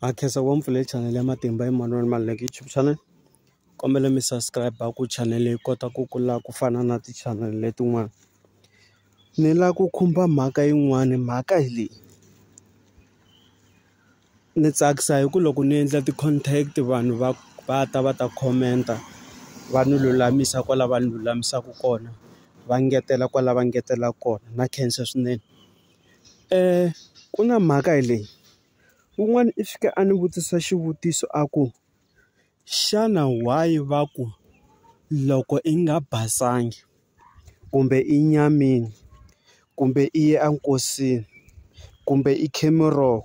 Akhensa ku pfule channel ya Matimba Emmanuel Maluleke YouTube channel. Kombela mi subscribe ku channel yi kota ku kula ku fana na ti channel letin'wana. Ni la ku khumba mhaka yin'wana, mhaka hi leyi. Ni tsakisa hi ku loko ni endla ti contact vanhu va ta commenta, va ni lulamisa kwala va ni lulamisaka kona, va ngetela kwala va ngetela kona, na khensa swinene. Ku na mhaka hi leyi. Un'wana i fika a ni vutisa xivutiso a ku xana why va ku loko i nga basangi kumbe i nyamini kumbe i ye enkosini kumbe i khe miroho,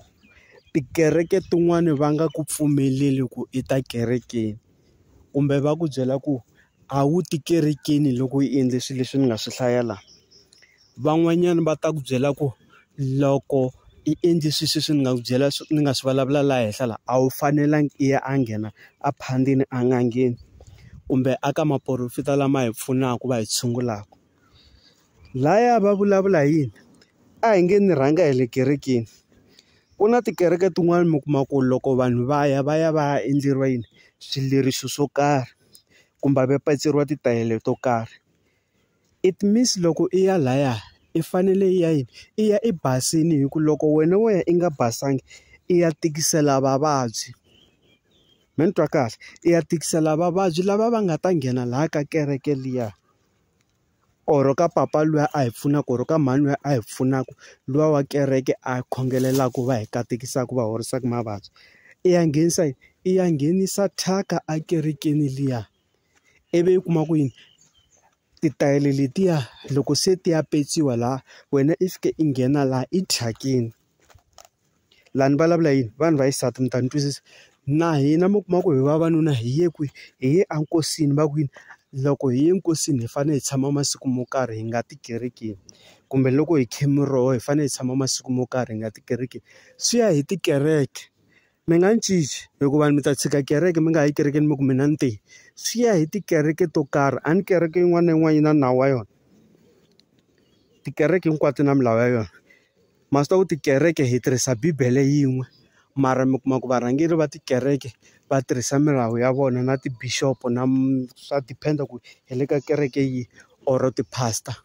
tikereke tin'wani va nga ku pfumeleli ku i ta kerekeni, kumbe va ku byela ku a wu ti kerekeni loko i endle swilo leswi ni nga swi hlaya laha. Van'wanyana va ta ku byela ku loko i endle sweswi ni nga ku byela ni nga swi vulavula laha henhla laha, a wu fanelangi i ya a nghena a phandini a nga ngheni kumbe aka maporofita lama hi pfunaka va hi tshungulaka. Laya va vulavula hi yini? A hi nge ni rhanga hi le kerekeni. Ku na tikereke tin'wani mi kuma ku loko vanhu va ya endleriwa yini swileriso swo karhi kumbe va paceriwa titayele to karhi. It means loko i ya laya i fanele i ya yini? I ya i basini, hi ku loko wena wo ya i nga basangi i ya tikisela vavabyi. Mi ni twa kahle? I ya tikisela vavabyi lava va nga ta nghena laha ka kereke liya, or ka papa luya a hi pfunaka, or ka mhani luya a hi pfunaka, luya wa kereke a khongelelaka va hi katekisaka va horisaka mavabyi. I ya nghenisa yini? I ya nghenisa thyaka a kerekeni liya. Ivi i kuma ku yini? Titayele letiya loko se ti ya petsiwa laha, wena i fike i nghena laha i thyakini. Laha ni vulavula yini? Vanhu va xisati mi ta ni twisisa. Na hina mi kuma ku hi vavanuna hi ye kwihi? Hi ye enkosini. Va ku yini? Loko hi ye enkosini hi fanele hi tshama masiku mo karhi hi nga ti kerekeni, kumbe loko hi khe miroho hi fanele hi tshama masiku mo karhi hi nga ti kerekeni. Swi ya hi tikereke. Mi nga ni cinci hikuva mi ta tshika kereke mi nga yi kerekeni mi ku mina ni te. Swi ya hi tikereke to karhi. A ni kereke yin'wana na yin'wana yi na nawu wa yona. Tikereke hinkwato na milawu ya yona. Ma swi tiva ku tikereke hi tirhisa Bibele yin'we, mara mi kuma ku varhangeri va tikereke va tirhisa milawu ya vona na ti-bishop na swa depend ku hi le ka kereke yihi or ti-pastor.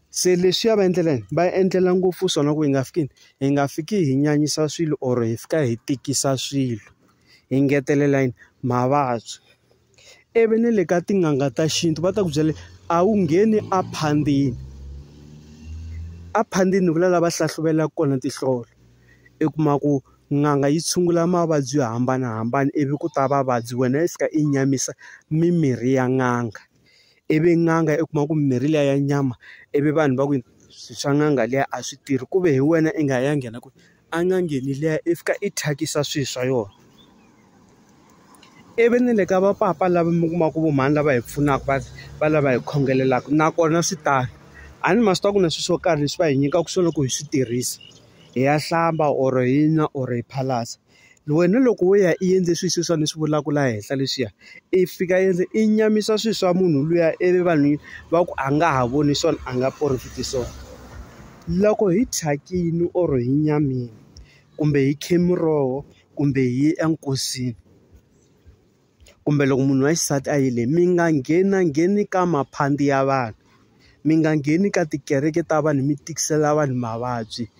Se leswi ya va endlela yini? Va endlela ngopfu swona ku hi nga fiki hi nyanyisa swilo or hi fika hi tikisa swilo, hi ngetelela yini? Mavabyi. Ivi ni le ka tin'anga ta xintu va ta ku byela a wu ngheni a phandini. A phandini vula lava hlahluvelaka kona tinhlolo. I kuma ku n'anga yi tshungula mavabyi yo hambanahambana, ivi ku ta vavabyi wena i fika i nyamisa mimirhi ya n'anga. Ivi n'anga i kuma ku mimirhi liya ya nyama, ivi vanhu va ku swa n'anga liya a swi tirhi, ku ve hi wena i nga ya nghena ku a n'angeni liya i fika i thyakisa swilo swa yona. Ivi ni le ka vapapa lava mi kuma ku vomhani lava hi pfunaka va lava hi khongelelaka, nakona swi tano. A ni ma swi tiva ku na swilo swo karhi leswi va hi nyikaka swona ku hi swi tirhisa, hi ya hlamba or hi nwa or hi phalasa. Wena loko wo ya i endle swilo swa ni swi vulaka laha henhla leswiya, i fika i nyamisa swilo swa munhu luya, ivi vanhu va ku a nga ha voni swona, a nga porofiti swona. Loko hi thyakini or hi nyamini kumbe hi khe miroho kumbe hi ye enkosini, kumbe loko munhu wa xisati a yile, mi nga ngheni ka maphandi ya vanhu, mi nga ngheni ka tikereke ta vanhu mi tikisela vanhu mavabyi.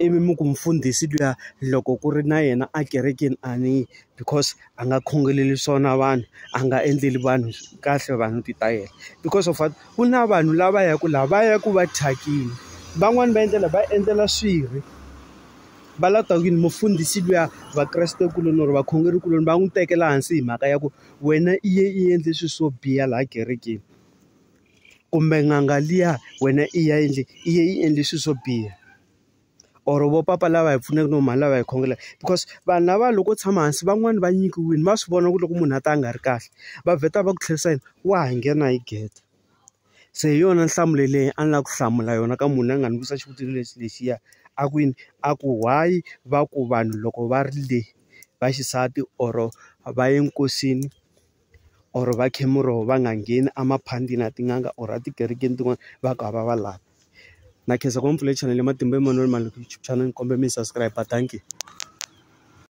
Ivi mi ku mfundhisi luya loko ku ri na yena a kerekeni a ni, because a nga khongeleli swona vanhu, a nga endleli vanhu kahle vanhu titayele. Because of what? Ku na vanhu lava ya ku laha va ya ku va thyakini. Van'wani va endlela swirhi. Va lava ku ta yini? Mufundhisi luya vakreste kuloni or vakhongeri kuloni va n'wi tekela hansi hi mhaka ya ku wena i ye i endle swilo swo biha laha kerekeni. Kumbe n'anga liya wena i ye i endle swilo swo biha. Or vo papa lava hi pfunaka no mhani lava hi khongelaka. Because vanhu lava loko tshama hansi van'wani va nyikiwile, va swi vona ku loko munhu a ta a nga ri kahle, va vheta va ku tlherisa yini? Wa ha nghena hi gede. Se hi yona nhlamulo leyi a ni lava ku hlamula yona ka munhu a nga ni vutisa xivutiso lexiya. A ku yini? A ku why va ku vanhu loko va ri le va xisati or va ye nkosini or va khe miroho va nga ngheni emaphandini ya tin'anga or etikerekeni tin'wana va ku a va va lavi. Na khensa ku pfule channel ya Matimba Emmanuel Maluleke YouTube channel, kombela mi subscribe. Thank you.